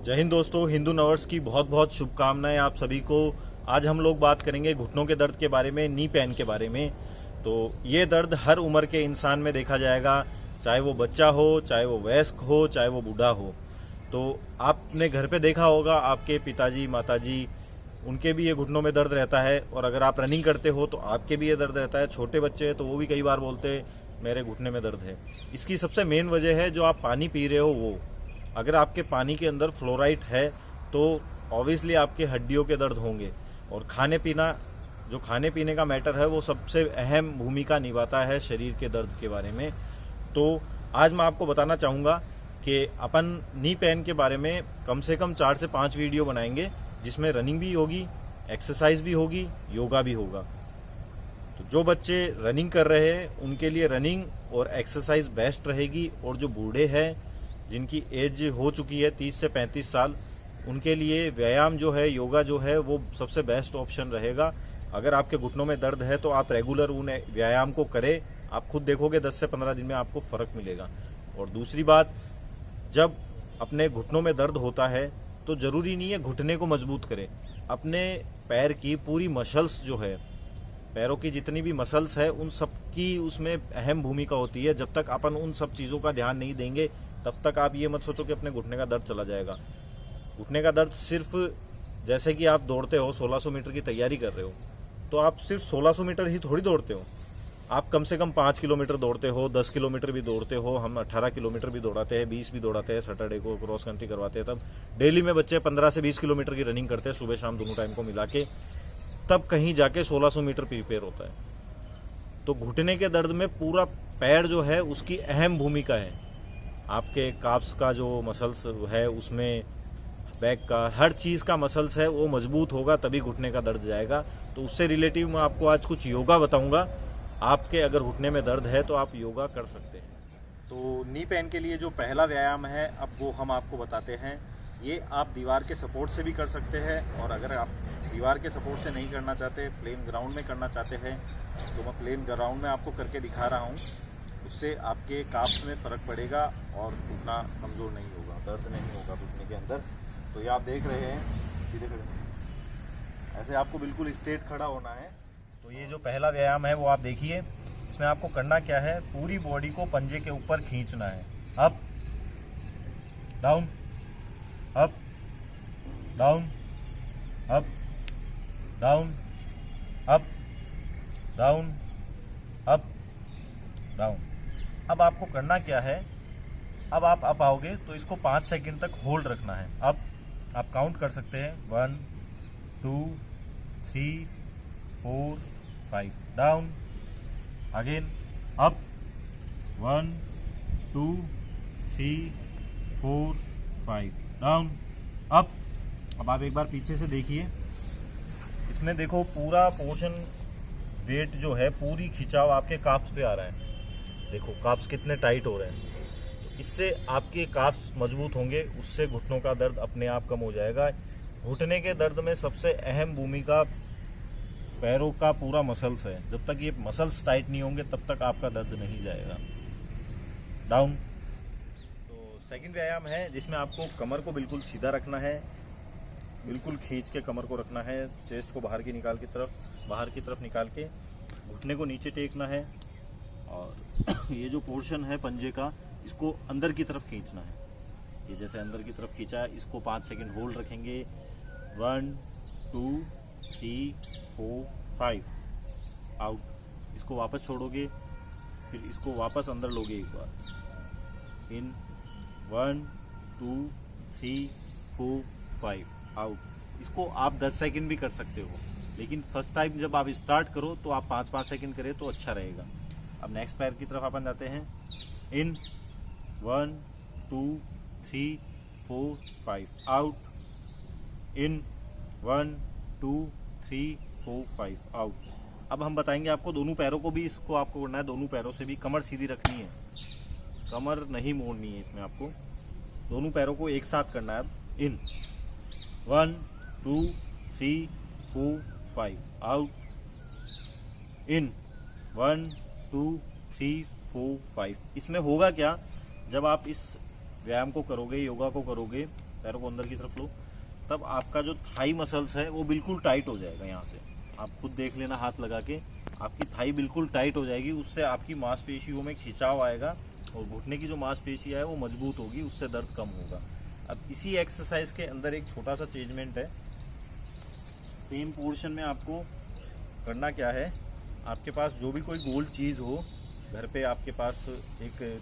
जय हिंद दोस्तों, हिंदू नवर्स की बहुत बहुत शुभकामनाएं आप सभी को। आज हम लोग बात करेंगे घुटनों के दर्द के बारे में, नी पेन के बारे में। तो ये दर्द हर उम्र के इंसान में देखा जाएगा, चाहे वो बच्चा हो, चाहे वो वयस्क हो, चाहे वो बूढ़ा हो। तो आपने घर पे देखा होगा, आपके पिताजी माताजी, उनके भी ये घुटनों में दर्द रहता है। और अगर आप रनिंग करते हो तो आपके भी ये दर्द रहता है। छोटे बच्चे हैं तो वो भी कई बार बोलते हैं मेरे घुटने में दर्द है। इसकी सबसे मेन वजह है जो आप पानी पी रहे हो वो। अगर आपके पानी के अंदर फ्लोराइड है तो ऑब्वियसली आपके हड्डियों के दर्द होंगे। और खाने पीना, जो खाने पीने का मैटर है वो सबसे अहम भूमिका निभाता है शरीर के दर्द के बारे में। तो आज मैं आपको बताना चाहूँगा कि अपन नी पेन के बारे में कम से कम 4 से 5 वीडियो बनाएंगे, जिसमें रनिंग भी होगी, एक्सरसाइज भी होगी, योगा भी होगा। तो जो बच्चे रनिंग कर रहे हैं उनके लिए रनिंग और एक्सरसाइज बेस्ट रहेगी। और जो बूढ़े हैं, जिनकी एज हो चुकी है 30 से 35 साल, उनके लिए व्यायाम जो है, योगा जो है, वो सबसे बेस्ट ऑप्शन रहेगा। अगर आपके घुटनों में दर्द है तो आप रेगुलर उन व्यायाम को करें। आप खुद देखोगे 10 से 15 दिन में आपको फ़र्क मिलेगा। और दूसरी बात, जब अपने घुटनों में दर्द होता है तो ज़रूरी नहीं है घुटने को मजबूत करें। अपने पैर की पूरी मसल्स जो है, पैरों की जितनी भी मसल्स है, उन सब की उसमें अहम भूमिका होती है। जब तक अपन उन सब चीज़ों का ध्यान नहीं देंगे तब तक आप ये मत सोचो कि अपने घुटने का दर्द चला जाएगा। घुटने का दर्द सिर्फ, जैसे कि आप दौड़ते हो, 1600 मीटर की तैयारी कर रहे हो, तो आप सिर्फ 1600 मीटर ही थोड़ी दौड़ते हो। आप कम से कम 5 किलोमीटर दौड़ते हो, 10 किलोमीटर भी दौड़ते हो। हम 18 किलोमीटर भी दौड़ाते हैं, 20 भी दौड़ाते हैं। सैटरडे को क्रॉस कंट्री करवाते हैं, तब डेली में बच्चे 15 से 20 किलोमीटर की रनिंग करते हैं, सुबह शाम दोनों टाइम को मिला के। तब कहीं जाके 1600 मीटर प्रिपेयर होता है। तो घुटने के दर्द में पूरा पैर जो है उसकी अहम भूमिका है। आपके काफ्स का जो मसल्स है उसमें, बैक का हर चीज़ का मसल्स है वो मजबूत होगा तभी घुटने का दर्द जाएगा। तो उससे रिलेटिव मैं आपको आज कुछ योगा बताऊंगा। आपके अगर घुटने में दर्द है तो आप योगा कर सकते हैं। तो नी पेन के लिए जो पहला व्यायाम है, अब वो हम आपको बताते हैं। ये आप दीवार के सपोर्ट से भी कर सकते हैं, और अगर आप दीवार के सपोर्ट से नहीं करना चाहते, प्लेन ग्राउंड में करना चाहते हैं, तो मैं प्लेन ग्राउंड में आपको करके दिखा रहा हूँ। उससे आपके काफ्स में फ़र्क पड़ेगा और घुटना कमज़ोर नहीं होगा, दर्द नहीं होगा घुटने के अंदर। तो ये आप देख रहे हैं, सीधे खड़े, ऐसे आपको बिल्कुल स्ट्रेट खड़ा होना है। तो ये जो पहला व्यायाम है वो आप देखिए। इसमें आपको करना क्या है, पूरी बॉडी को पंजे के ऊपर खींचना है। Up down, up down, up down, up down, up down. अब आपको करना क्या है, अब आप आओगे तो इसको 5 सेकंड तक होल्ड रखना है। अब आप काउंट कर सकते हैं, 1 2 3 4 5। Down, again up, 1 2 3 4 5। Down, up. अब आप एक बार पीछे से देखिए, इसमें देखो पूरा पोर्शन वेट जो है, पूरी खिंचाव आपके काफ्स पे आ रहा है। देखो काफ्स कितने टाइट हो रहे हैं। तो इससे आपके काफ्स मजबूत होंगे, उससे घुटनों का दर्द अपने आप कम हो जाएगा। घुटने के दर्द में सबसे अहम भूमिका पैरों का पूरा मसल्स है। जब तक ये मसल्स टाइट नहीं होंगे तब तक आपका दर्द नहीं जाएगा। डाउन। तो सेकंड व्यायाम है जिसमें आपको कमर को बिल्कुल सीधा रखना है, बिल्कुल खींच के कमर को रखना है। चेस्ट को बाहर की तरफ निकाल के घुटने को नीचे टेकना है। और ये जो पोर्शन है पंजे का, इसको अंदर की तरफ खींचना है। ये जैसे अंदर की तरफ खींचा है, इसको 5 सेकंड होल्ड रखेंगे। 1 2 3 4 5। आउट। इसको वापस छोड़ोगे, फिर इसको वापस अंदर लोगे एक बार। इन 1 2 3 4 5। आउट। इसको आप 10 सेकंड भी कर सकते हो, लेकिन फर्स्ट टाइम जब आप स्टार्ट करो तो आप 5-5 सेकंड करें तो अच्छा रहेगा। अब नेक्स्ट पैर की तरफ अपन जाते हैं। इन 1 2 3 4 5। आउट। इन 1 2 3 4 5। आउट। अब हम बताएंगे आपको दोनों पैरों को भी, इसको आपको करना है दोनों पैरों से भी। कमर सीधी रखनी है, कमर नहीं मोड़नी है इसमें आपको। दोनों पैरों को एक साथ करना है। अब इन 1 2 3 4 5। आउट। इन 1 2 3 4 5। इसमें होगा क्या, जब आप इस व्यायाम को करोगे, योगा को करोगे, पैरों को अंदर की तरफ लो, तब आपका जो थाई मसल्स है वो बिल्कुल टाइट हो जाएगा। यहाँ से आप खुद देख लेना हाथ लगा के, आपकी थाई बिल्कुल टाइट हो जाएगी। उससे आपकी मांसपेशियों में खिंचाव आएगा और घुटने की जो मांसपेशियाँ है वो मजबूत होगी, उससे दर्द कम होगा। अब इसी एक्सरसाइज के अंदर एक छोटा सा चेंजमेंट है। सेम पोर्शन में आपको करना क्या है, आपके पास जो भी कोई गोल चीज़ हो घर पे, आपके पास एक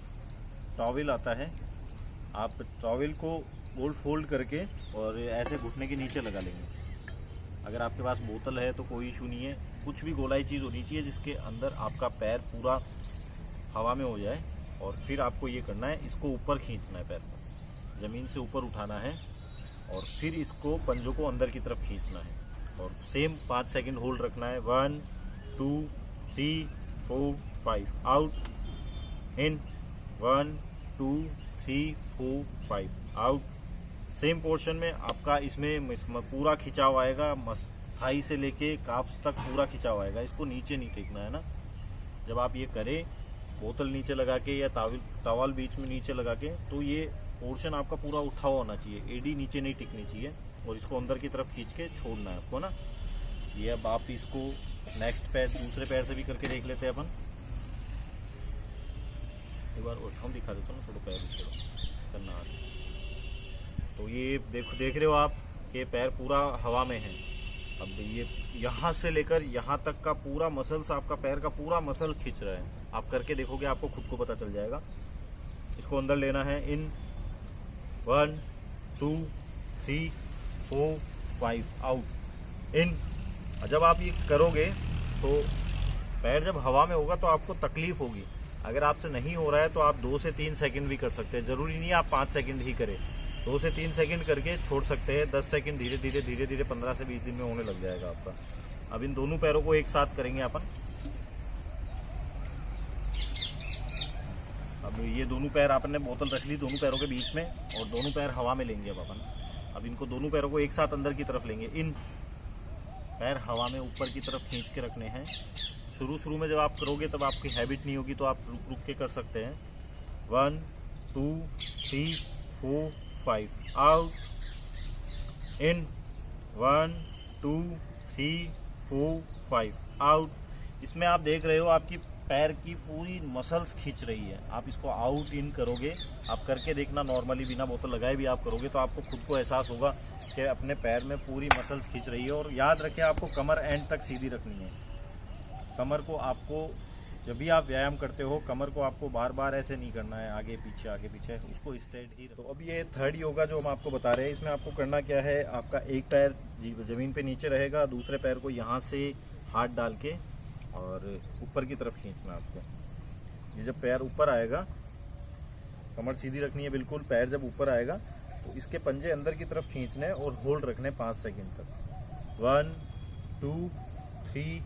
टॉवेल आता है, आप टॉवेल को गोल फोल्ड करके और ऐसे घुटने के नीचे लगा लेंगे। अगर आपके पास बोतल है तो कोई इशू नहीं है, कुछ भी गोलाई चीज़ होनी चाहिए जिसके अंदर आपका पैर पूरा हवा में हो जाए। और फिर आपको ये करना है, इसको ऊपर खींचना है, पैर को ज़मीन से ऊपर उठाना है और फिर इसको पंजों को अंदर की तरफ खींचना है और सेम 5 सेकंड होल्ड रखना है। 1 2 3 4 5 आउट, इन 1 2 3 4 5 आउट। सेम पोर्शन में आपका इसमें पूरा खिंचाव आएगा, थाई से लेके काफ्स तक पूरा खिंचाव आएगा। इसको नीचे नहीं टेकना है ना। जब आप ये करें, बोतल नीचे लगा के या टॉवल बीच में नीचे लगा के, तो ये पोर्शन आपका पूरा उठा हुआ होना चाहिए, एडी नीचे नहीं टिकनी चाहिए। और इसको अंदर की तरफ खींच के छोड़ना है आपको ना। ये अब आप इसको नेक्स्ट पैर, दूसरे पैर से भी करके देख लेते हैं अपन। एक बार उठाऊं, दिखा देता हूँ ना, थोड़ा पैर करना। तो ये देख रहे हो आप कि पैर पूरा हवा में है। अब ये यहाँ से लेकर यहाँ तक का पूरा मसल्स, आपका पैर का पूरा मसल खींच रहा है। आप करके देखोगे, आपको खुद को पता चल जाएगा। इसको अंदर लेना है, इन 1 2 3 4 5 आउट, इन। जब आप ये करोगे तो पैर जब हवा में होगा तो आपको तकलीफ होगी। अगर आपसे नहीं हो रहा है तो आप 2 से 3 सेकंड भी कर सकते हैं, जरूरी नहीं है आप 5 सेकंड ही करें। 2 से 3 सेकंड करके छोड़ सकते हैं। 10 सेकंड धीरे धीरे 15 से 20 दिन में होने लग जाएगा आपका। अब इन दोनों पैरों को एक साथ करेंगे अपन। अब ये दोनों पैर आपने बोतल रख ली दोनों पैरों के बीच में और दोनों पैर हवा में लेंगे अब अपन। अब इनको दोनों पैरों को एक साथ अंदर की तरफ लेंगे। इन पैर हवा में ऊपर की तरफ खींच के रखने हैं। शुरू में जब आप करोगे तब आपकी हैबिट नहीं होगी, तो आप रुक के कर सकते हैं। 1 2 3 4 5 आउट, इन 1 2 3 4 5 आउट। इसमें आप देख रहे हो आपकी पैर की पूरी मसल्स खींच रही है। आप इसको आउट इन करोगे, आप करके देखना, नॉर्मली बिना बोतल लगाए भी आप करोगे तो आपको खुद को एहसास होगा कि अपने पैर में पूरी मसल्स खींच रही है। और याद रखें, आपको कमर एंड तक सीधी रखनी है। कमर को आपको, जब भी आप व्यायाम करते हो, कमर को आपको बार बार ऐसे नहीं करना है, आगे पीछे, उसको स्ट्रेट ही। तो अब ये थर्ड योगा जो हम आपको बता रहे हैं, इसमें आपको करना क्या है, आपका एक पैर ज़मीन पे नीचे रहेगा, दूसरे पैर को यहाँ से हाथ डाल के और ऊपर की तरफ खींचना आपको। ये जब पैर ऊपर आएगा, कमर सीधी रखनी है बिल्कुल। पैर जब ऊपर आएगा तो इसके पंजे अंदर की तरफ खींचने और होल्ड रखने 5 सेकंड तक। 1 2 3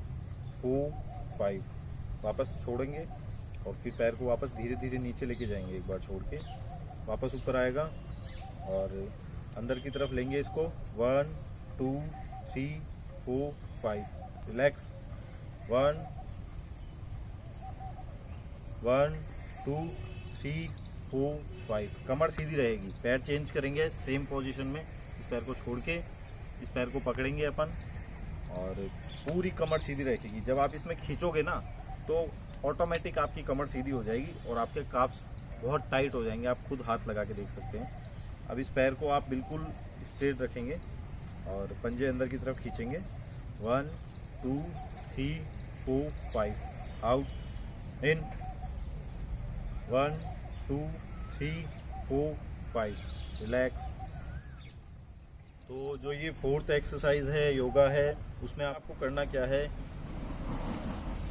4 5, वापस छोड़ेंगे और फिर पैर को वापस धीरे धीरे नीचे लेके जाएंगे। एक बार छोड़ के वापस ऊपर आएगा और अंदर की तरफ लेंगे इसको। 1 2 3 4 5, रिलैक्स। 1 2 3 4 5, कमर सीधी रहेगी। पैर चेंज करेंगे सेम पोजीशन में। इस पैर को छोड़ के इस पैर को पकड़ेंगे अपन और पूरी कमर सीधी रहेगी। जब आप इसमें खींचोगे ना तो ऑटोमेटिक आपकी कमर सीधी हो जाएगी और आपके काफ्स बहुत टाइट हो जाएंगे। आप खुद हाथ लगा के देख सकते हैं। अब इस पैर को आप बिल्कुल स्ट्रेट रखेंगे और पंजे अंदर की तरफ खींचेंगे। 1 2 3 4 5 आउट, इन 1 2 3 4 5, रिलैक्स। तो जो ये 4th एक्सरसाइज है, योगा है, उसमें आपको करना क्या है,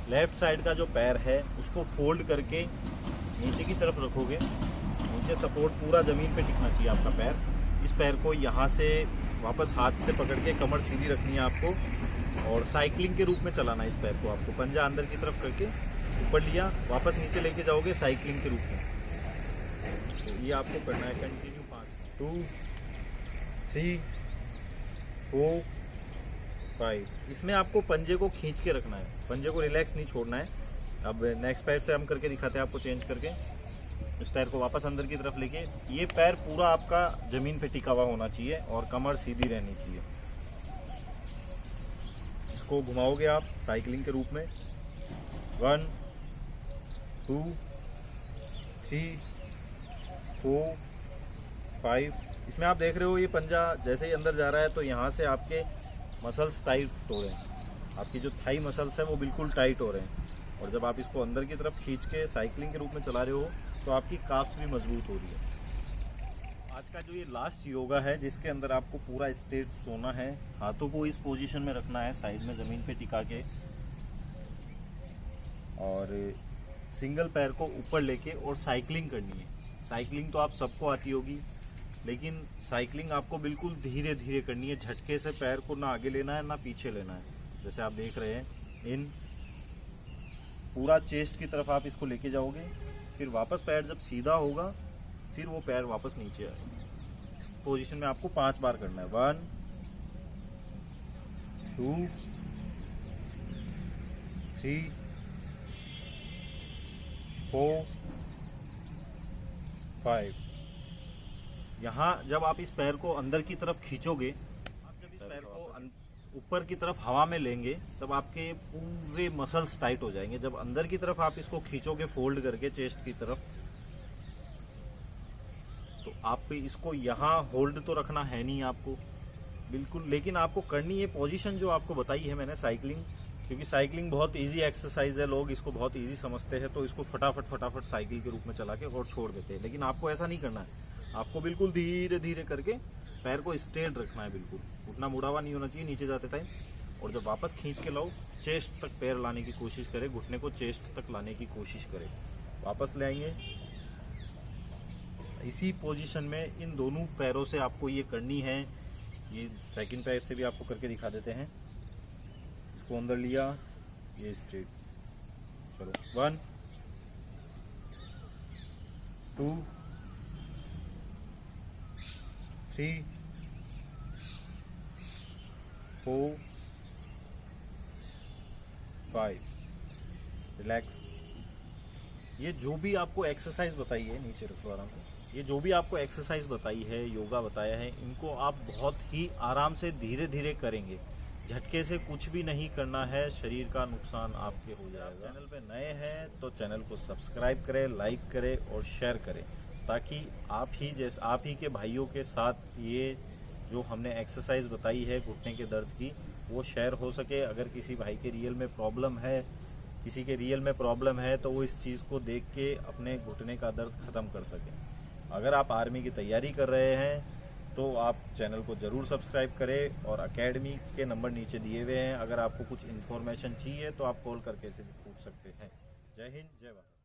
लेफ्ट साइड का जो पैर है उसको फोल्ड करके नीचे की तरफ रखोगे। नीचे सपोर्ट पूरा ज़मीन पे टिकना चाहिए आपका पैर। इस पैर को यहाँ से वापस हाथ से पकड़ के कमर सीधी रखनी है आपको और साइकिलिंग के रूप में चलाना है इस पैर को। आपको पंजा अंदर की तरफ करके ऊपर लिया, वापस नीचे लेके जाओगे साइकिलिंग के रूप में। तो ये आपको करना है कंटिन्यू। 5 2 3 4 5। इसमें आपको पंजे को खींच के रखना है, पंजे को रिलैक्स नहीं छोड़ना है। अब नेक्स्ट पैर से हम करके दिखाते हैं आपको, चेंज करके। इस पैर को वापस अंदर की तरफ लेके, ये पैर पूरा आपका जमीन पे टिका हुआ होना चाहिए और कमर सीधी रहनी चाहिए। इसको घुमाओगे आप साइकिलिंग के रूप में। 1 2 3 4 5। इसमें आप देख रहे हो ये पंजा जैसे ही अंदर जा रहा है तो यहाँ से आपके मसल्स टाइट हो रहे हैं, आपकी जो थाई मसल्स है वो बिल्कुल टाइट हो रहे हैं। और जब आप इसको अंदर की तरफ खींच के साइकिलिंग के रूप में चला रहे हो तो आपकी काफ्स भी मजबूत हो रही है। आज का जो ये लास्ट योगा है जिसके अंदर आपको पूरा स्ट्रेट सोना है, हाथों को इस पोजीशन में रखना है साइड में ज़मीन पे टिका के, और सिंगल पैर को ऊपर लेके और साइकिलिंग करनी है। साइकिलिंग तो आप सबको आती होगी, लेकिन साइकिलिंग आपको बिल्कुल धीरे धीरे करनी है। झटके से पैर को ना आगे लेना है ना पीछे लेना है। जैसे आप देख रहे हैं, इन पूरा चेस्ट की तरफ आप इसको लेके जाओगे, फिर वापस पैर जब सीधा होगा फिर वो पैर वापस नीचे आएगा। इस पोजीशन में आपको 5 बार करना है। 1 2 3 4 5। यहाँ जब आप इस पैर को अंदर की तरफ खींचोगे, आप जब इस पैर को ऊपर की तरफ हवा में लेंगे तब आपके पूरे मसल्स टाइट हो जाएंगे। जब अंदर की तरफ आप इसको खींचोगे फोल्ड करके चेस्ट की तरफ, तो आप इसको यहाँ होल्ड तो रखना है नहीं आपको बिल्कुल, लेकिन आपको करनी है पोजीशन जो आपको बताई है मैंने, साइकिलिंग। क्योंकि साइकिलिंग बहुत इजी एक्सरसाइज है, लोग इसको बहुत इजी समझते हैं तो इसको फटाफट साइकिल के रूप में चला के और छोड़ देते हैं। लेकिन आपको ऐसा नहीं करना है, आपको बिल्कुल धीरे धीरे करके पैर को स्ट्रेट रखना है, बिल्कुल उतना मुड़ा हुआ नहीं होना चाहिए नीचे जाते टाइम। और जब वापस खींच के लाओ, चेस्ट तक पैर लाने की कोशिश करें, घुटने को चेस्ट तक लाने की कोशिश करें, वापस ले आएंगे। इसी पोजीशन में इन दोनों पैरों से आपको ये करनी है। ये सेकंड पैर से भी आपको करके दिखा देते हैं। इसको अंदर लिया, ये स्ट्रेट, चलो 1 2 3 4 5। रिलैक्स। ये जो भी आपको एक्सरसाइज बताई है, नीचे रखो आराम से, ये जो भी आपको एक्सरसाइज बताई है, योगा बताया है, इनको आप बहुत ही आराम से धीरे धीरे करेंगे। झटके से कुछ भी नहीं करना है, शरीर का नुकसान आपके हो जाएगा। चैनल पे नए हैं तो चैनल को सब्सक्राइब करें, लाइक करें और शेयर करें, ताकि आप ही के भाइयों के साथ ये जो हमने एक्सरसाइज बताई है घुटने के दर्द की, वो शेयर हो सके। अगर किसी भाई के रियल में प्रॉब्लम है, किसी के रियल में प्रॉब्लम है, तो वो इस चीज़ को देख के अपने घुटने का दर्द ख़त्म कर सकें। अगर आप आर्मी की तैयारी कर रहे हैं तो आप चैनल को ज़रूर सब्सक्राइब करें, और एकेडमी के नंबर नीचे दिए हुए हैं। अगर आपको कुछ इन्फॉर्मेशन चाहिए तो आप कॉल करके इसे पूछ सकते हैं। जय हिंद, जय भारत।